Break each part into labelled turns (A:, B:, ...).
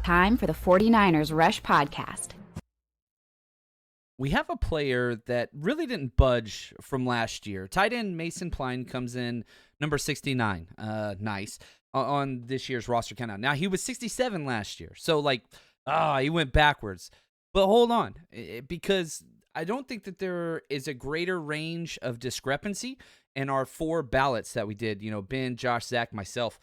A: Time for the 49ers Rush Podcast.
B: We have a player that really didn't budge from last year. Tight end Mason Pline comes in number 69. Nice. On this year's roster countdown. Now, he was 67 last year. So, he went backwards. But hold on. Because I don't think that there is a greater range of discrepancy in our 4 ballots that we did. Ben, Josh, Zach, myself.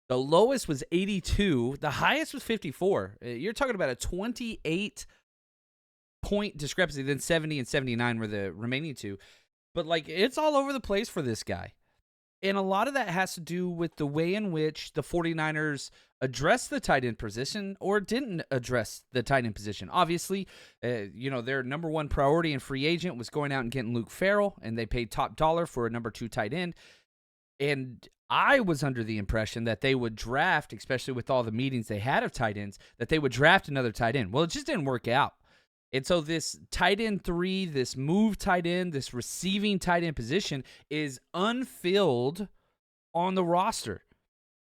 B: The lowest was 82. The highest was 54. You're talking about a 28-point discrepancy. Then 70 and 79 were the remaining 2. But, it's all over the place for this guy. And a lot of that has to do with the way in which the 49ers addressed the tight end position or didn't address the tight end position. Obviously, their number one priority in free agent was going out and getting Luke Farrell, and they paid top dollar for a number 2 tight end. And I was under the impression that they would draft, especially with all the meetings they had of tight ends, that they would draft another tight end. Well, it just didn't work out. And so this tight end 3, this move tight end, this receiving tight end position is unfilled on the roster.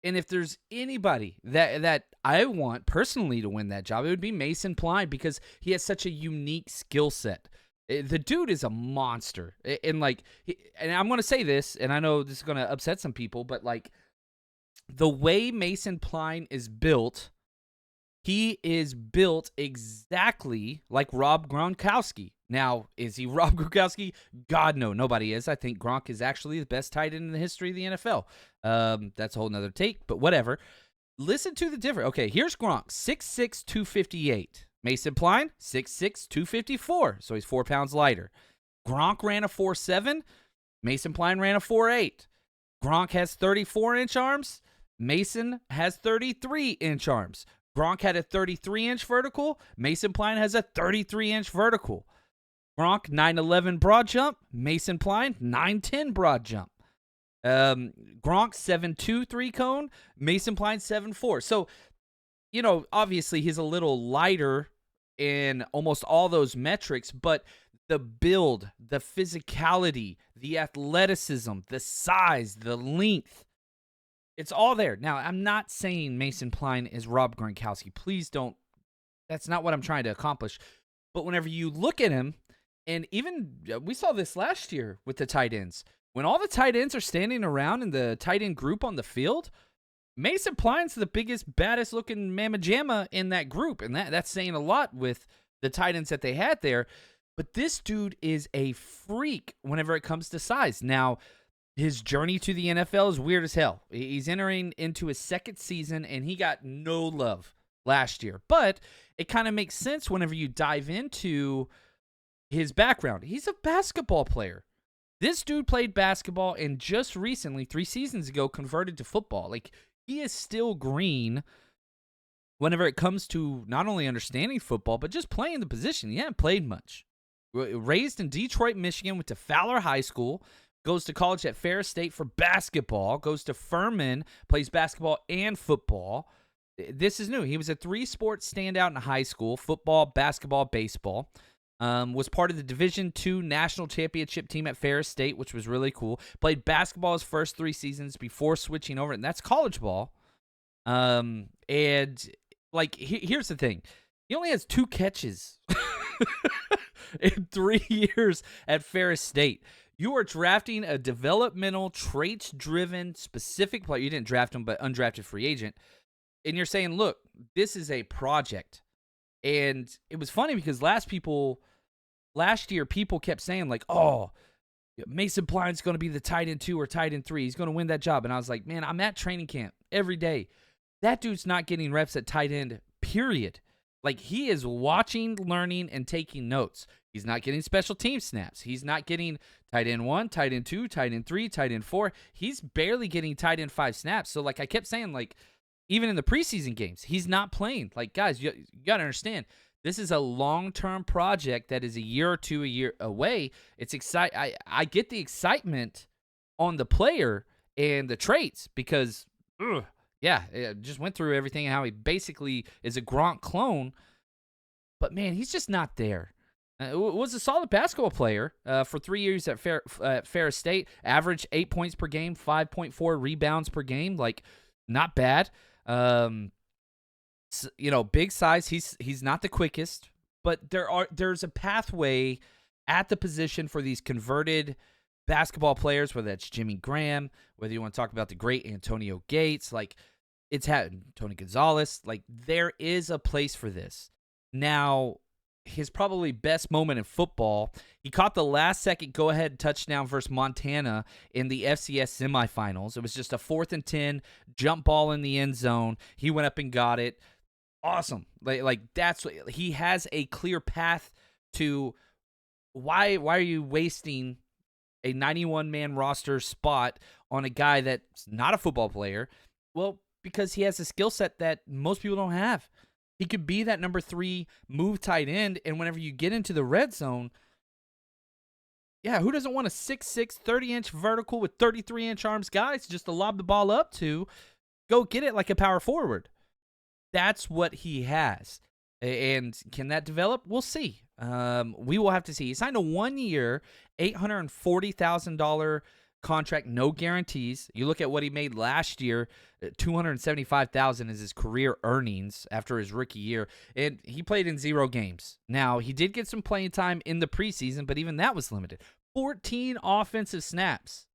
B: And if there's anybody that I want personally to win that job, it would be Mason Pline because he has such a unique skill set. The dude is a monster. And I'm going to say this, and I know this is going to upset some people, but the way Mason Pline is built, he is built exactly like Rob Gronkowski. Now, is he Rob Gronkowski? God, no, nobody is. I think Gronk is actually the best tight end in the history of the NFL. That's a whole nother take, but whatever. Listen to the difference. Okay, here's Gronk, 6'6", 258. Mason Pline, 6'6", 254, so he's 4 pounds lighter. Gronk ran a 4'7", Mason Pline ran a 4'8". Gronk has 34-inch arms, Mason has 33-inch arms. Gronk had a 33-inch vertical, Mason Pline has a 33-inch vertical. Gronk, 9'11 broad jump, Mason Pline, 9'10 broad jump. Gronk, 7'2 3-cone, Mason Pline, 7'4. So, obviously he's a little lighter in almost all those metrics, but the build, the physicality, the athleticism, the size, the length, it's all there. Now, I'm not saying Mason Pline is Rob Gronkowski. Please don't. That's not what I'm trying to accomplish. But whenever you look at him, and even we saw this last year with the tight ends, when all the tight ends are standing around in the tight end group on the field, Mason Pline's the biggest, baddest-looking mamma jamma in that group, and that's saying a lot with the tight ends that they had there. But this dude is a freak whenever it comes to size. Now, his journey to the NFL is weird as hell. He's entering into his 2nd season, and he got no love last year. But it kind of makes sense whenever you dive into his background. He's a basketball player. This dude played basketball and just recently, 3 seasons ago, converted to football. He is still green whenever it comes to not only understanding football, but just playing the position. He hasn't played much. Raised in Detroit, Michigan, went to Fowler High School, goes to college at Ferris State for basketball, goes to Furman, plays basketball and football. This is new. He was a 3-sport standout in high school, football, basketball, baseball. Was part of the Division II national championship team at Ferris State, which was really cool. Played basketball his first 3 seasons before switching over, and that's college ball. Here's the thing. He only has 2 catches in 3 years at Ferris State. You are drafting a developmental, traits-driven, specific player. You didn't draft him, but undrafted free agent. And you're saying, look, this is a project. And it was funny because last year, people kept saying, Mason Pline's going to be the tight end 2 or tight end 3. He's going to win that job. And I was like, man, I'm at training camp every day. That dude's not getting reps at tight end, period. He is watching, learning, and taking notes. He's not getting special team snaps. He's not getting tight end 1, tight end 2, tight end 3, tight end 4. He's barely getting tight end 5 snaps. So, I kept saying, even in the preseason games, he's not playing. Guys, you got to understand, this is a long-term project that is a year or 2 a year away. It's I get the excitement on the player and the traits because, just went through everything and how he basically is a Gronk clone. But, man, he's just not there. Was a solid basketball player for 3 years at Ferris State. Averaged 8 points per game, 5.4 rebounds per game. Not bad. Big size. He's not the quickest, but there's a pathway at the position for these converted basketball players, whether that's Jimmy Graham, whether you want to talk about the great Antonio Gates, like it's had Tony Gonzalez. Like there is a place for this. Now, his probably best moment in football, he caught the last-second go-ahead touchdown versus Montana in the FCS semifinals. It was just a 4th and 10 jump ball in the end zone. He went up and got it. Awesome. Like that's what he has a clear path to. Why are you wasting a 91-man roster spot on a guy that's not a football player? Well, because he has a skill set that most people don't have. He could be that number 3 move tight end, and whenever you get into the red zone, yeah, who doesn't want a 6'6", 30-inch vertical with 33-inch arms guys just to lob the ball up to? Go get it like a power forward. That's what he has. And can that develop? We'll see. We will have to see. He signed a 1-year, $840,000 contract, no guarantees. You look at what he made last year, $275,000 is his career earnings after his rookie year, and he played in 0 games. Now, he did get some playing time in the preseason, but even that was limited. 14 offensive snaps.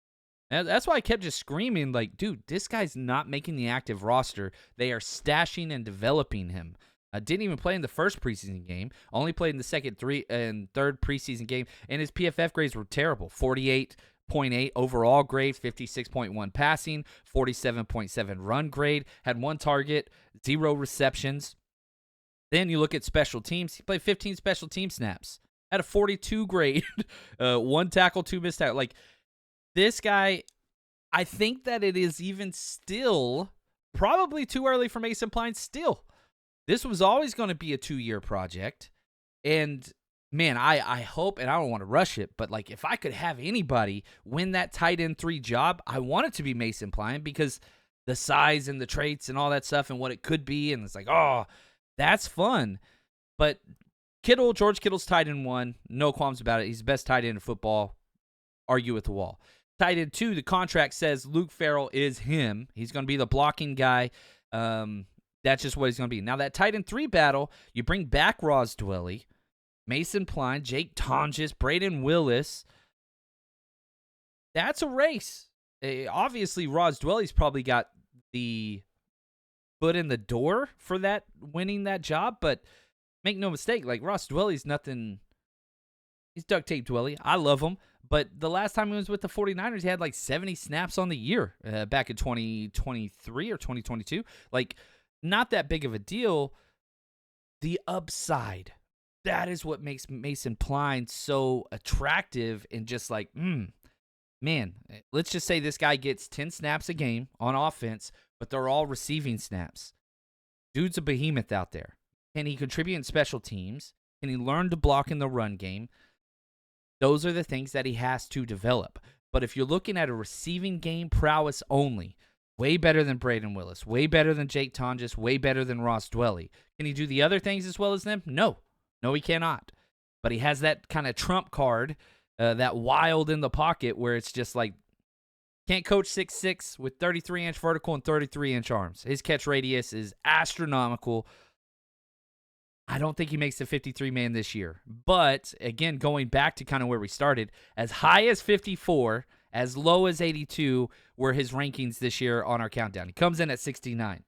B: And that's why I kept just screaming, like, dude, this guy's not making the active roster. They are stashing and developing him. Didn't even play in the first preseason game. Only played in the second, third preseason game. And his PFF grades were terrible. 48.8 overall grade, 56.1 passing, 47.7 run grade. Had 1 target, 0 receptions. Then you look at special teams. He played 15 special team snaps. Had a 42 grade, 1 tackle, 2 missed tackle. Like, this guy, I think that it is even still probably too early for Mason Pline still. This was always going to be a 2-year project. And, man, I hope, and I don't want to rush it, but, like, if I could have anybody win that tight end 3 job, I want it to be Mason Pline because the size and the traits and all that stuff and what it could be, and it's like, oh, that's fun. But George Kittle's tight end 1, no qualms about it. He's the best tight end in football. Argue with the wall. Tight end 2, the contract says Luke Farrell is him. He's going to be the blocking guy. That's just what he's going to be. Now, that tight end 3 battle, you bring back Ross Dwelly, Mason Pline, Jake Tonjes, Braden Willis. That's a race. Obviously, Ross Dwelly's probably got the foot in the door for that, winning that job, but make no mistake, like, Ross Dwelly's nothing. He's duct tape Dwelly. I love him. But the last time he was with the 49ers, he had like 70 snaps on the year back in 2023 or 2022. Like, not that big of a deal. The upside, that is what makes Mason Pline so attractive and just like, man, let's just say this guy gets 10 snaps a game on offense, but they're all receiving snaps. Dude's a behemoth out there. Can he contribute in special teams? Can he learn to block in the run game? Those are the things that he has to develop. But if you're looking at a receiving game prowess only, way better than Braden Willis, way better than Jake Tonjes, way better than Ross Dwelly. Can he do the other things as well as them? No. No, he cannot. But he has that kind of trump card, that wild in the pocket where it's just like, can't coach 6'6" with 33-inch vertical and 33-inch arms. His catch radius is astronomical. I don't think he makes the 53-man this year. But, again, going back to kind of where we started, as high as 54, as low as 82 were his rankings this year on our countdown. He comes in at 69.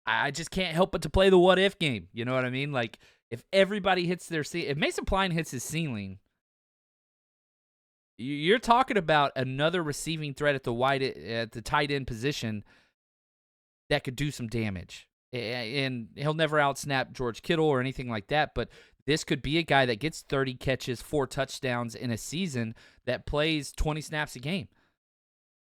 B: I just can't help but to play the what-if game. You know what I mean? Like, if everybody hits their ceiling, if Mason Pline hits his ceiling, you're talking about another receiving threat at the tight end position that could do some damage. And he'll never outsnap George Kittle or anything like that, but this could be a guy that gets 30 catches, 4 touchdowns in a season that plays 20 snaps a game.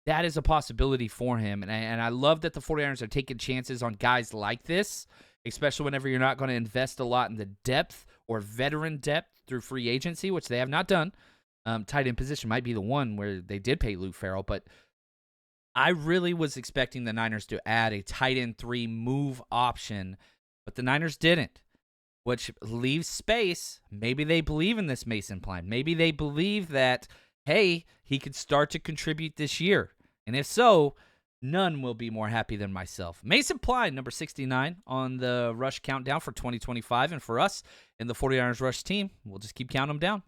B: That is a possibility for him, and I love that the 49ers are taking chances on guys like this, especially whenever you're not going to invest a lot in the depth or veteran depth through free agency, which they have not done. Tight end position might be the one where they did pay Luke Farrell, but I really was expecting the Niners to add a tight end 3 move option, but the Niners didn't, which leaves space. Maybe they believe in this Mason Pline. Maybe they believe that, hey, he could start to contribute this year. And if so, None will be more happy than myself. Mason Pline, number 69 on the rush countdown for 2025. And for us in the 49ers rush team, we'll just keep counting them down.